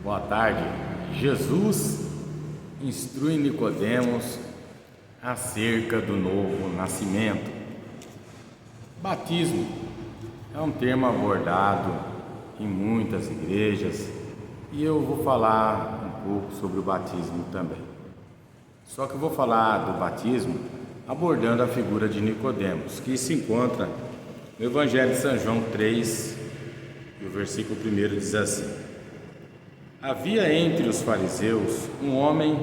Boa tarde. Jesus instrui Nicodemos acerca do novo nascimento. Batismo é um termo abordado em muitas igrejas e eu vou falar um pouco sobre o batismo também. Só que eu vou falar do batismo abordando a figura de Nicodemos, que se encontra no Evangelho de São João 3, e o versículo 1 diz assim: Havia entre os fariseus um homem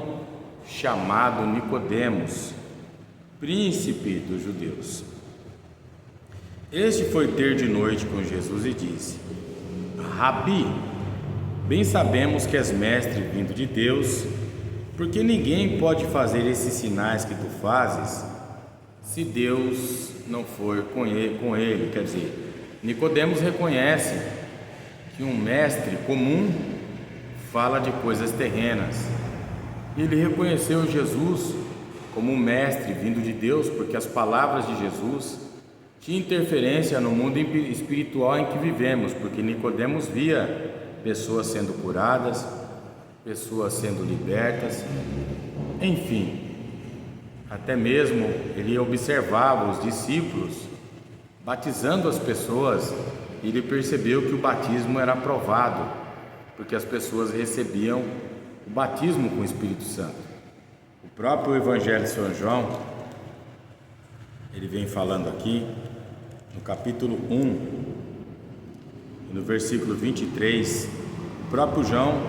chamado Nicodemos, príncipe dos judeus. Este foi ter de noite com Jesus e disse: Rabi, bem sabemos que és mestre vindo de Deus, porque ninguém pode fazer esses sinais que tu fazes se Deus não for com ele. Quer dizer, Nicodemos reconhece que um mestre comum fala de coisas terrenas. Ele reconheceu Jesus como um mestre vindo de Deus, porque as palavras de Jesus tinham interferência no mundo espiritual em que vivemos, porque Nicodemos via pessoas sendo curadas, pessoas sendo libertas, enfim, até mesmo ele observava os discípulos batizando as pessoas e ele percebeu que o batismo era aprovado, porque as pessoas recebiam o batismo com o Espírito Santo. O próprio Evangelho de São João, ele vem falando aqui, no capítulo 1, no versículo 23, o próprio João,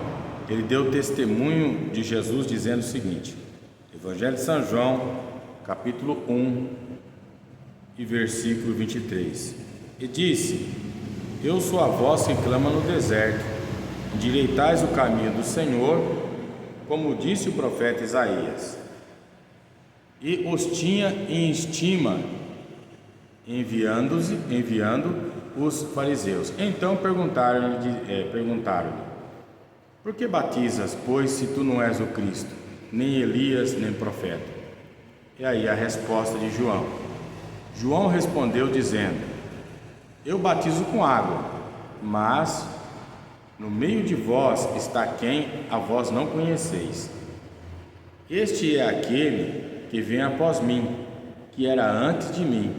ele deu testemunho de Jesus dizendo o seguinte, Evangelho de São João, capítulo 1, e versículo 23, e disse: Eu sou a voz que clama no deserto, endireitais o caminho do Senhor, como disse o profeta Isaías. E os tinha em estima, enviando os fariseus. Então perguntaram-lhe, por que batizas, pois, se tu não és o Cristo, nem Elias, nem profeta? E aí a resposta de João. João respondeu dizendo: Eu batizo com água, mas no meio de vós está quem a vós não conheceis. Este é aquele que vem após mim, que era antes de mim,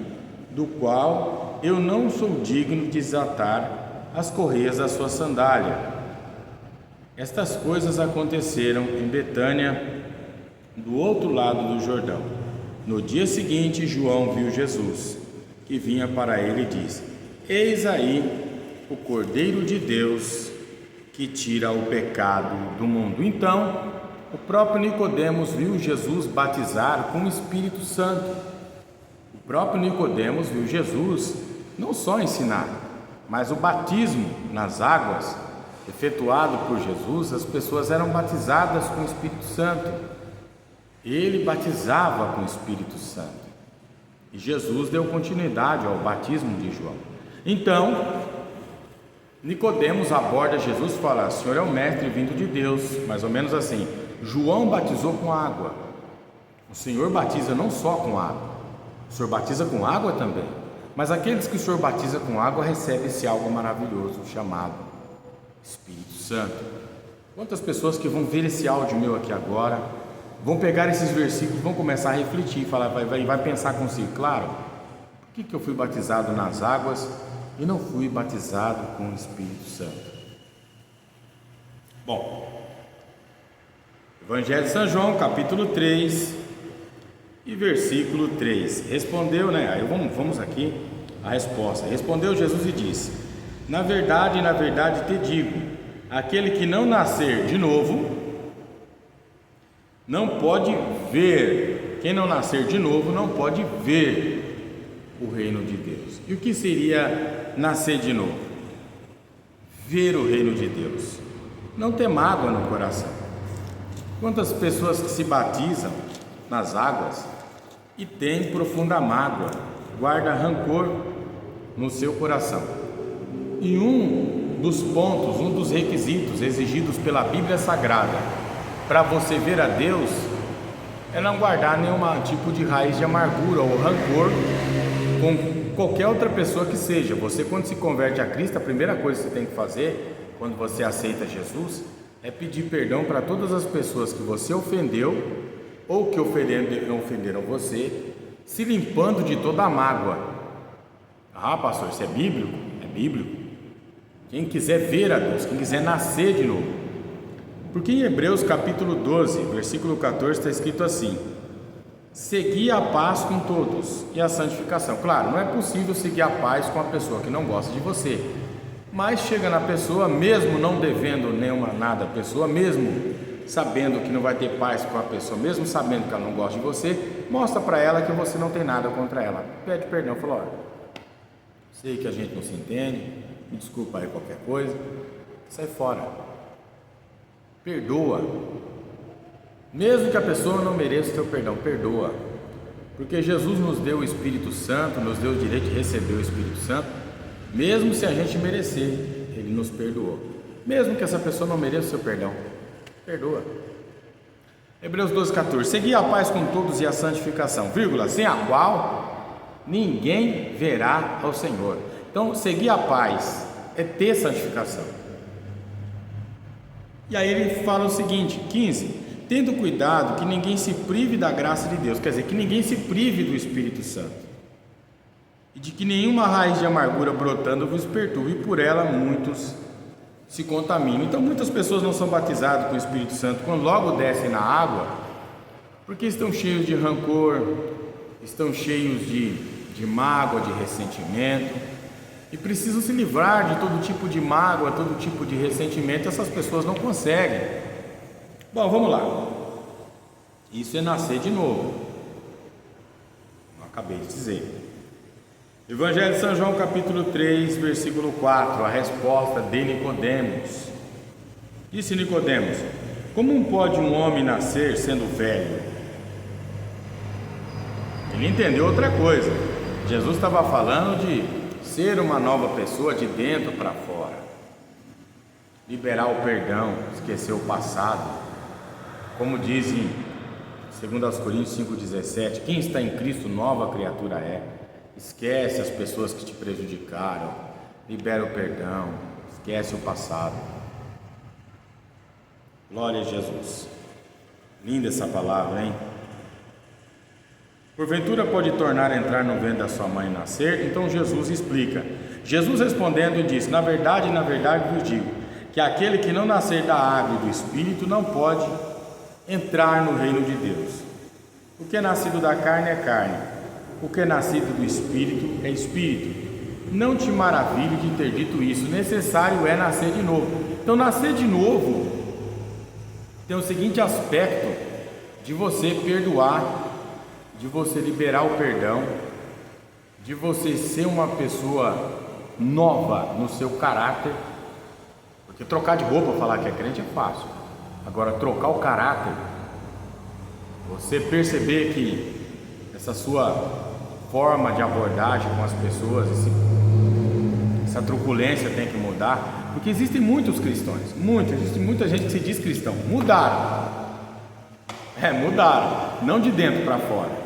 do qual eu não sou digno de desatar as correias da sua sandália. Estas coisas aconteceram em Betânia, do outro lado do Jordão. No dia seguinte, João viu Jesus, que vinha para ele e disse: Eis aí o Cordeiro de Deus, que tira o pecado do mundo. Então, o próprio Nicodemos viu Jesus batizar com o Espírito Santo. O próprio Nicodemos viu Jesus não só ensinar, mas o batismo nas águas, efetuado por Jesus, as pessoas eram batizadas com o Espírito Santo. Ele batizava com o Espírito Santo. E Jesus deu continuidade ao batismo de João. Então, Nicodemos aborda Jesus e fala: O Senhor é o mestre vindo de Deus, mais ou menos assim. João batizou com água. O Senhor batiza não só com água, o Senhor batiza com água também. Mas aqueles que o Senhor batiza com água recebem esse algo maravilhoso chamado Espírito Santo. Quantas pessoas que vão ver esse áudio meu aqui agora, vão pegar esses versículos, vão começar a refletir, vai pensar consigo, claro, por que eu fui batizado nas águas e não fui batizado com o Espírito Santo? Bom, Evangelho de São João, capítulo 3 e versículo 3. Respondeu, aí vamos aqui a resposta. Respondeu Jesus e disse: Na verdade te digo, aquele que não nascer de novo não pode ver. Quem não nascer de novo não pode ver o reino de Deus. E o que seria nascer de novo? Ver o reino de Deus. Não ter mágoa no coração. Quantas pessoas que se batizam nas águas e têm profunda mágoa, guarda rancor no seu coração. E um dos pontos, um dos requisitos exigidos pela Bíblia Sagrada para você ver a Deus é não guardar nenhum tipo de raiz de amargura ou rancor com qualquer outra pessoa que seja. Você, quando se converte a Cristo, a primeira coisa que você tem que fazer, quando você aceita Jesus, é pedir perdão para todas as pessoas que você ofendeu ou que ofenderam você, se limpando de toda a mágoa. Ah, pastor, isso é bíblico? É bíblico. Quem quiser ver a Deus, quem quiser nascer de novo. Porque em Hebreus capítulo 12, versículo 14, está escrito assim: segui a paz com todos e a santificação. Claro, não é possível seguir a paz com a pessoa que não gosta de você, mas chega na pessoa, mesmo não devendo nada à pessoa, mesmo sabendo que não vai ter paz com a pessoa, mesmo sabendo que ela não gosta de você, mostra para ela que você não tem nada contra ela, pede perdão, fala: olha, sei que a gente não se entende, me desculpa aí qualquer coisa, sai fora, perdoa, mesmo que a pessoa não mereça o teu perdão, perdoa, porque Jesus nos deu o Espírito Santo, nos deu o direito de receber o Espírito Santo, mesmo se a gente merecer, Ele nos perdoou, mesmo que essa pessoa não mereça o seu perdão, perdoa. Hebreus 12:14, segui a paz com todos e a santificação, vírgula, sem a qual ninguém verá ao Senhor. Então, seguir a paz é ter santificação. E aí ele fala o seguinte, 15, tendo cuidado que ninguém se prive da graça de Deus, quer dizer, que ninguém se prive do Espírito Santo, e de que nenhuma raiz de amargura brotando vos perturbe, e por ela muitos se contaminam. Então muitas pessoas não são batizadas com o Espírito Santo quando logo descem na água, porque estão cheios de rancor, estão cheios de mágoa, de ressentimento, e precisam se livrar de todo tipo de mágoa, todo tipo de ressentimento. Essas pessoas não conseguem. Bom, vamos lá. Isso é nascer de novo. Eu acabei de dizer. Evangelho de São João, capítulo 3, versículo 4, a resposta de Nicodemos. Disse Nicodemos: como pode um homem nascer sendo velho? Ele entendeu outra coisa. Jesus estava falando de ser uma nova pessoa de dentro para fora, liberar o perdão, esquecer o passado. Como diz em 2 Coríntios 5,17, quem está em Cristo, nova criatura é. Esquece as pessoas que te prejudicaram, libera o perdão, esquece o passado. Glória a Jesus. Linda essa palavra, hein? Porventura pode tornar a entrar no ventre da sua mãe e nascer? Então Jesus explica. Jesus respondendo disse: na verdade vos digo, que aquele que não nascer da água e do Espírito não pode entrar no reino de Deus. O que é nascido da carne é carne, o que é nascido do Espírito é Espírito. Não te maravilhe de ter dito isso, necessário é nascer de novo. Então nascer de novo tem o seguinte aspecto, de você perdoar, de você liberar o perdão, de você ser uma pessoa nova no seu caráter, porque trocar de roupa, falar que é crente é fácil, agora trocar o caráter, você perceber que essa sua forma de abordagem com as pessoas, essa truculência tem que mudar, porque existem muitos cristãos, existe muita gente que se diz cristão, mudaram, não de dentro para fora,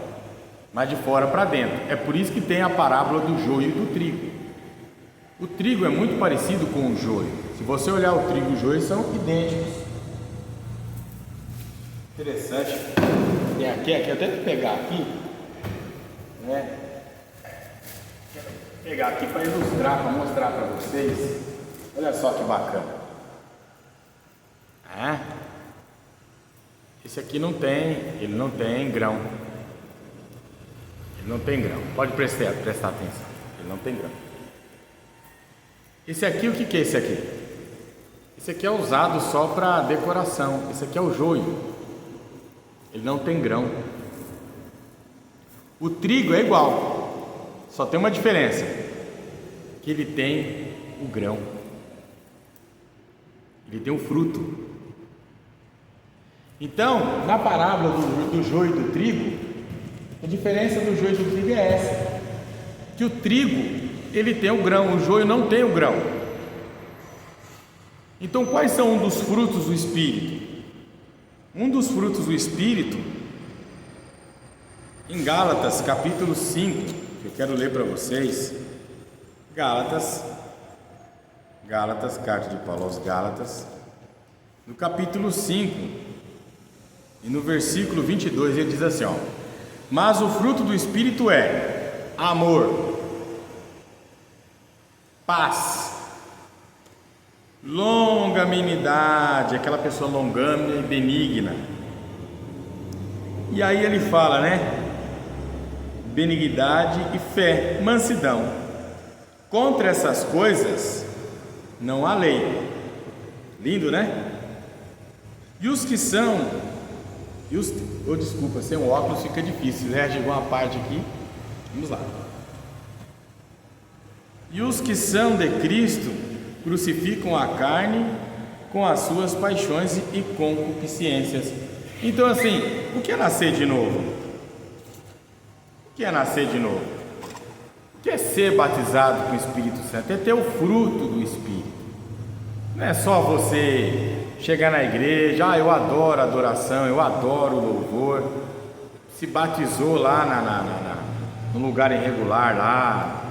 mas de fora para dentro. É por isso que tem a parábola do joio e do trigo. O trigo é muito parecido com o joio. Se você olhar o trigo e o joio, são idênticos. Interessante. Tem aqui, eu tento pegar aqui, né? Pegar aqui para ilustrar, para mostrar para vocês. Olha só que bacana. Esse aqui ele não tem grão. Ele não tem grão. Pode prestar atenção. Ele não tem grão. Esse aqui, o que é esse aqui? Esse aqui é usado só para decoração. Esse aqui é o joio. Ele não tem grão. O trigo é igual, só tem uma diferença, que ele tem o grão, ele tem o fruto. Então, na parábola do joio e do trigo, a diferença do joio e do trigo é essa, que o trigo, ele tem o grão, o joio não tem o grão. Então, quais são um dos frutos do Espírito? Um dos frutos do Espírito, em Gálatas capítulo 5, que eu quero ler para vocês, Gálatas, carta de Paulo aos Gálatas, no capítulo 5, e no versículo 22, ele diz assim, ó: mas o fruto do Espírito é amor, paz, longanimidade, aquela pessoa longânima e benigna. E aí ele fala, né? Benignidade e fé, mansidão. Contra essas coisas não há lei. Lindo, né? E os que são, desculpa, sem o óculos fica difícil, né? Chegou uma parte aqui, vamos lá. E os que são de Cristo crucificam a carne com as suas paixões e concupiscências. Então, assim, o que é nascer de novo? O que é nascer de novo? O que é ser batizado com o Espírito Santo? É ter o fruto do Espírito. Não é só você chegar na igreja, eu adoro a adoração, eu adoro o louvor, se batizou lá no lugar irregular lá,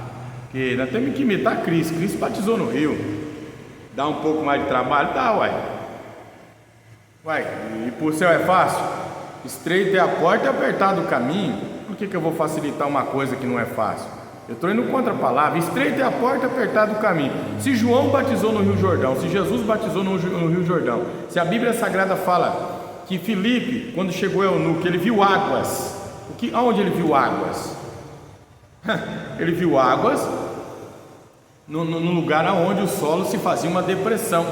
que nós temos que imitar Cristo. Cristo batizou no rio. Dá um pouco mais de trabalho? Dá, uai, e por céu é fácil? Estreita é a porta e apertado o caminho. Por que eu vou facilitar uma coisa que não é fácil? Eu estou indo contra a palavra. Estreita é a porta, apertado o caminho. Se João batizou no Rio Jordão, se Jesus batizou no Rio Jordão, se a Bíblia Sagrada fala que Filipe, quando chegou ao eunuco, ele viu águas. Aonde ele viu águas? Ele viu águas no lugar onde o solo se fazia uma depressão,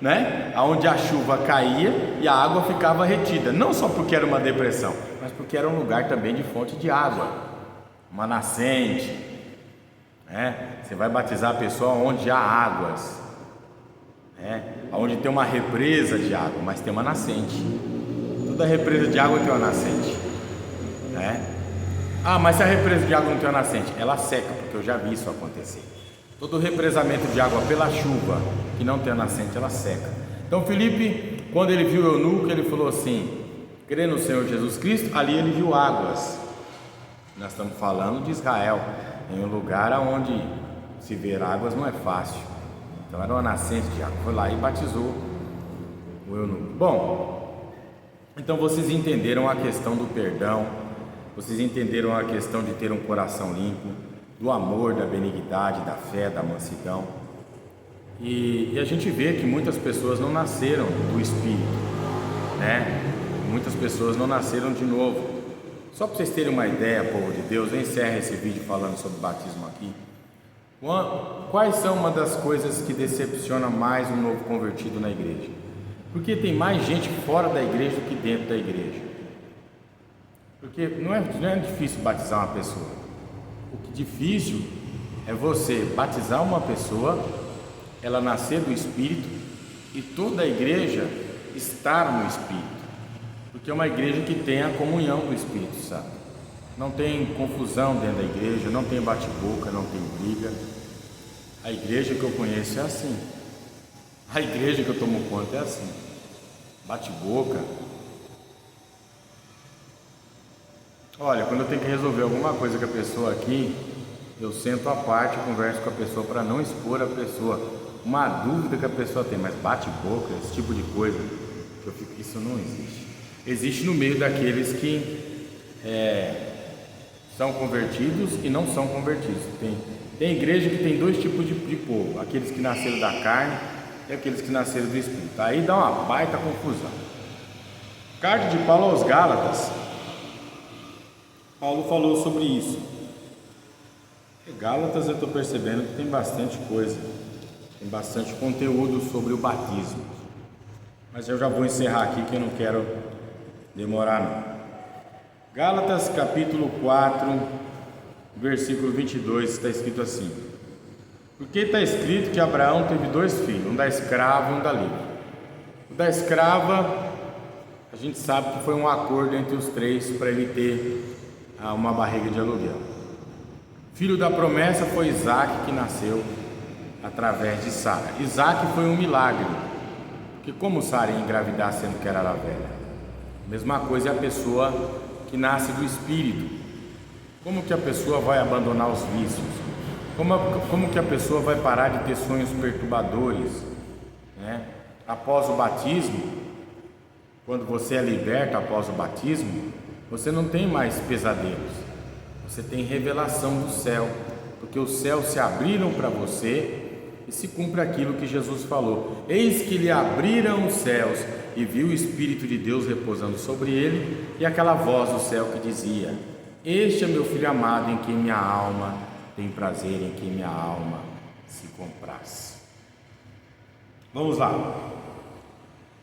né? Onde a chuva caía e a água ficava retida. Não só porque era uma depressão, mas porque era um lugar também de fonte de água, uma nascente, né? Você vai batizar a pessoa onde há águas, né? Onde tem uma represa de água, mas tem uma nascente. Toda represa de água tem uma nascente, né? Mas se a represa de água não tem uma nascente, ela seca, porque eu já vi isso acontecer. Todo represamento de água pela chuva que não tem a nascente, ela seca. Então Filipe, quando ele viu o eunuco, ele falou assim: crê no Senhor Jesus Cristo. Ali ele viu águas. Nós estamos falando de Israel, em um lugar onde se ver águas não é fácil. Então era uma nascente de água. Foi lá e batizou o eunuco. Bom, então vocês entenderam a questão do perdão, vocês entenderam a questão de ter um coração limpo, do amor, da benignidade, da fé, da mansidão. E a gente vê que muitas pessoas não nasceram do Espírito, né? Muitas pessoas não nasceram de novo. Só para vocês terem uma ideia, povo de Deus, eu encerro esse vídeo falando sobre batismo aqui. Quais são uma das coisas que decepciona mais um novo convertido na igreja? Porque tem mais gente fora da igreja do que dentro da igreja. Porque não é difícil batizar uma pessoa. O que é difícil é você batizar uma pessoa, ela nascer do Espírito e toda a igreja estar no Espírito. Porque é uma igreja que tem a comunhão do Espírito Santo. Não tem confusão dentro da igreja, não tem bate-boca, não tem briga. A igreja que eu conheço é assim. A igreja que eu tomo conta é assim. Bate-boca. Olha, quando eu tenho que resolver alguma coisa com a pessoa aqui, eu sento à parte e converso com a pessoa para não expor a pessoa. Uma dúvida que a pessoa tem, mas bate-boca, esse tipo de coisa, isso não existe. Existe no meio daqueles que são convertidos e não são convertidos. Tem igreja que tem dois tipos de povo: aqueles que nasceram da carne e aqueles que nasceram do Espírito. Aí dá uma baita confusão. Carta de Paulo aos Gálatas, Paulo falou sobre isso. Gálatas eu estou percebendo que tem bastante coisa, tem bastante conteúdo sobre o batismo. Mas eu já vou encerrar aqui que eu não quero demorar não. Gálatas capítulo 4, versículo 22, está escrito assim: porque está escrito que Abraão teve dois filhos, um da escrava e um da livre. O da escrava, a gente sabe que foi um acordo entre os três para ele ter uma barriga de aluguel. Filho da promessa foi Isaac, que nasceu através de Sara. Isaac foi um milagre, porque como Sara ia engravidar sendo que era velha? Mesma coisa é a pessoa que nasce do Espírito. Como que a pessoa vai abandonar os vícios? Como que a pessoa vai parar de ter sonhos perturbadores, né? após o batismo, quando você é liberto após o batismo, você não tem mais pesadelos, você tem revelação do céu, porque os céus se abriram para você e se cumpre aquilo que Jesus falou: eis que lhe abriram os céus e viu o Espírito de Deus repousando sobre ele, e aquela voz do céu que dizia: este é meu filho amado, em quem minha alma tem prazer, em quem minha alma se compraz. Vamos lá.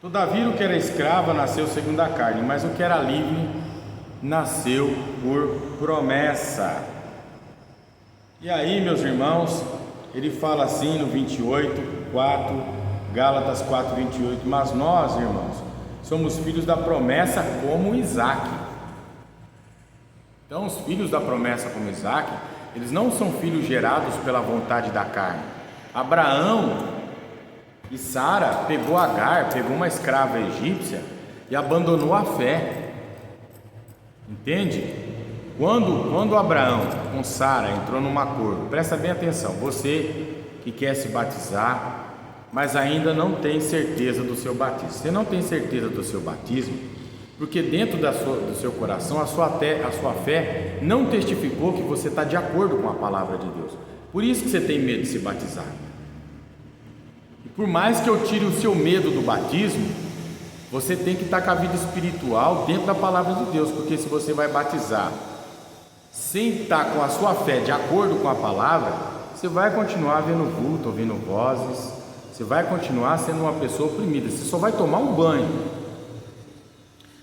Todavia o que era escravo nasceu segundo a carne, mas o que era livre nasceu por promessa. E aí, meus irmãos, ele fala assim no 28, 4, Gálatas 4, 28, mas nós, irmãos, somos filhos da promessa como Isaac. Então, os filhos da promessa como Isaac, eles não são filhos gerados pela vontade da carne. Abraão e Sara pegou Agar, pegou uma escrava egípcia e abandonou a fé. Entende? Quando Abraão com Sara entrou num acordo, presta bem atenção, você que quer se batizar, mas ainda não tem certeza do seu batismo. Você não tem certeza do seu batismo, porque dentro do seu coração a sua fé não testificou que você está de acordo com a palavra de Deus. Por isso que você tem medo de se batizar. E por mais que eu tire o seu medo do batismo, você tem que estar com a vida espiritual dentro da palavra de Deus, porque se você vai batizar sem estar com a sua fé de acordo com a palavra, você vai continuar vendo vulto, ouvindo vozes, você vai continuar sendo uma pessoa oprimida, você só vai tomar um banho,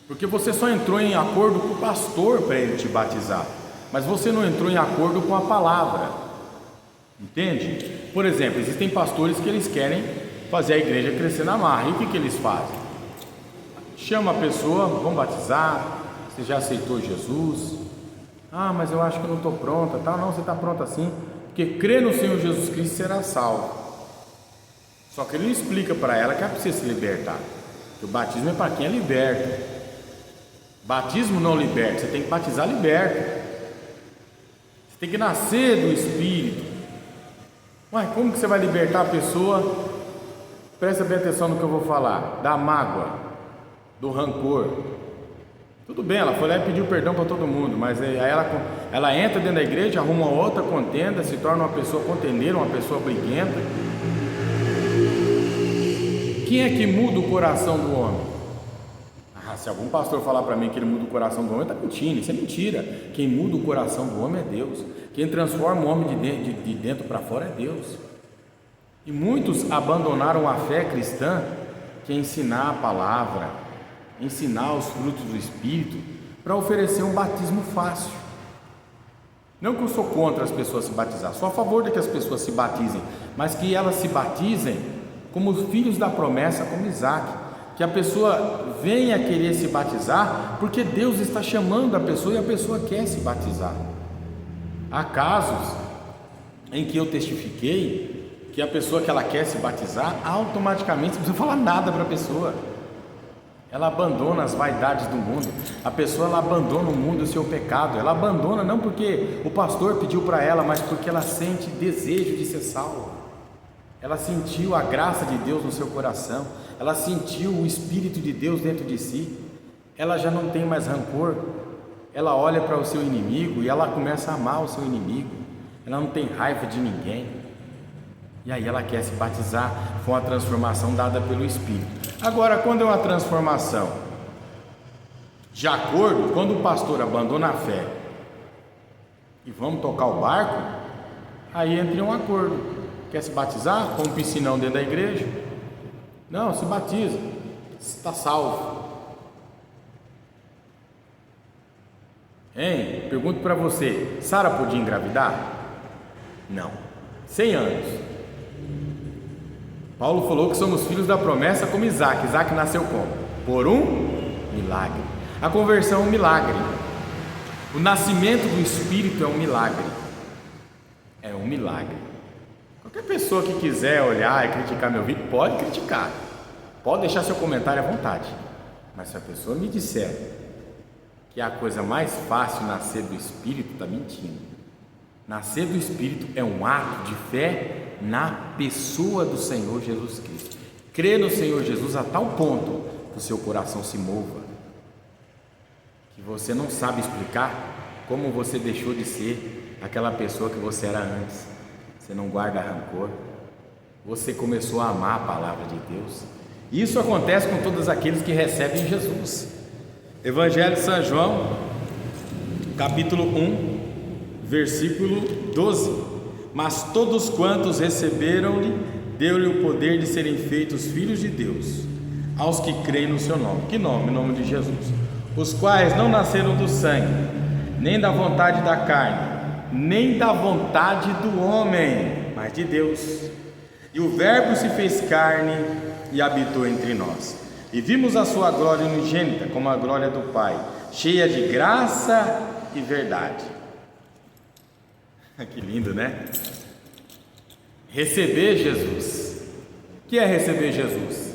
porque você só entrou em acordo com o pastor para ele te batizar, mas você não entrou em acordo com a palavra, entende? Por exemplo, existem pastores que eles querem fazer a igreja crescer na marra, e o que eles fazem? Chama a pessoa, vamos batizar, você já aceitou Jesus? Ah, mas eu acho que eu não estou pronta, tá? Não, você está pronta sim, porque crê no Senhor Jesus Cristo será salvo. Só que ele não explica para ela que é para você se libertar, que o batismo é para quem é liberto. Batismo não liberta, você tem que batizar liberto. Você tem que nascer do Espírito. Uai, como que você vai libertar a pessoa? Presta bem atenção no que eu vou falar, da mágoa, do rancor. Tudo bem, ela foi lá e pediu perdão para todo mundo, mas aí ela entra dentro da igreja, arruma outra contenda, se torna uma pessoa contendeira, uma pessoa briguenta. Quem é que muda o coração do homem? Se algum pastor falar para mim que ele muda o coração do homem, está mentindo, isso é mentira. Quem muda o coração do homem é Deus. Quem transforma o homem de dentro para fora é Deus. E muitos abandonaram a fé cristã, que é ensinar a palavra, ensinar os frutos do Espírito, para oferecer um batismo fácil. Não que eu sou contra as pessoas se batizar, sou a favor de que as pessoas se batizem, mas que elas se batizem como os filhos da promessa, como Isaac, que a pessoa venha querer se batizar porque Deus está chamando a pessoa e a pessoa quer se batizar. Há casos em que eu testifiquei que a pessoa que ela quer se batizar, automaticamente não precisa falar nada para a pessoa, ela abandona as vaidades do mundo, a pessoa ela abandona o mundo e o seu pecado, ela abandona não porque o pastor pediu para ela, mas porque ela sente desejo de ser salva, ela sentiu a graça de Deus no seu coração, ela sentiu o Espírito de Deus dentro de si, ela já não tem mais rancor, ela olha para o seu inimigo e ela começa a amar o seu inimigo, ela não tem raiva de ninguém, e aí ela quer se batizar. Foi uma transformação dada pelo Espírito. Agora, quando é uma transformação de acordo, quando o pastor abandona a fé e vamos tocar o barco, aí entra em um acordo. Quer se batizar? Com um piscinão dentro da igreja? Não, se batiza, está salvo. Hein? Pergunto para você, Sara podia engravidar? Não, 100 anos. Paulo falou que somos filhos da promessa como Isaac. Isaac nasceu como? Por um milagre. A conversão é um milagre. O nascimento do Espírito é um milagre. É um milagre. Qualquer pessoa que quiser olhar e criticar meu vídeo, pode criticar. Pode deixar seu comentário à vontade. Mas se a pessoa me disser que é a coisa mais fácil nascer do Espírito, está mentindo. Nascer do Espírito é um ato de fé na pessoa do Senhor Jesus Cristo. Crê no Senhor Jesus a tal ponto que o seu coração se mova, que você não sabe explicar como você deixou de ser aquela pessoa que você era antes. Você não guarda rancor, você começou a amar a palavra de Deus. Isso acontece com todos aqueles que recebem Jesus. Evangelho de São João, capítulo 1, versículo 12: mas todos quantos receberam-lhe, deu-lhe o poder de serem feitos filhos de Deus, aos que creem no seu nome. Que nome? O nome de Jesus. Os quais não nasceram do sangue, nem da vontade da carne, nem da vontade do homem, mas de Deus. E o Verbo se fez carne e habitou entre nós, e vimos a sua glória unigênita, como a glória do Pai, cheia de graça e verdade. Que lindo, né? Receber Jesus. O que é receber Jesus?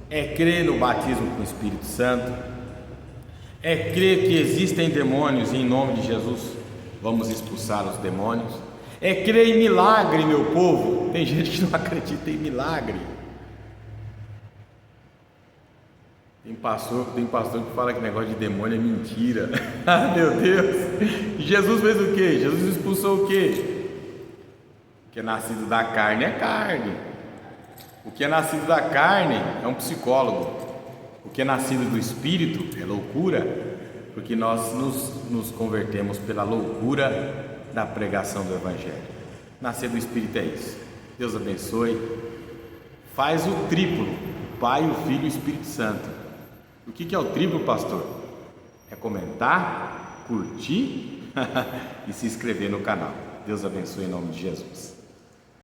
É crer no batismo com o Espírito Santo, é crer que existem demônios e em nome de Jesus vamos expulsar os demônios, é crer em milagre, meu povo. Tem gente que não acredita em milagre. Tem pastor que fala que negócio de demônio é mentira. Ah, meu Deus! Jesus fez o quê? Jesus expulsou o quê? O que é nascido da carne é carne. O que é nascido da carne é um psicólogo. O que é nascido do Espírito é loucura, porque nós nos convertemos pela loucura da pregação do Evangelho. Nascer do Espírito é isso. Deus abençoe. Faz o triplo: o Pai, o Filho e o Espírito Santo. O que é o triplo, pastor? É comentar, curtir e se inscrever no canal. Deus abençoe em nome de Jesus.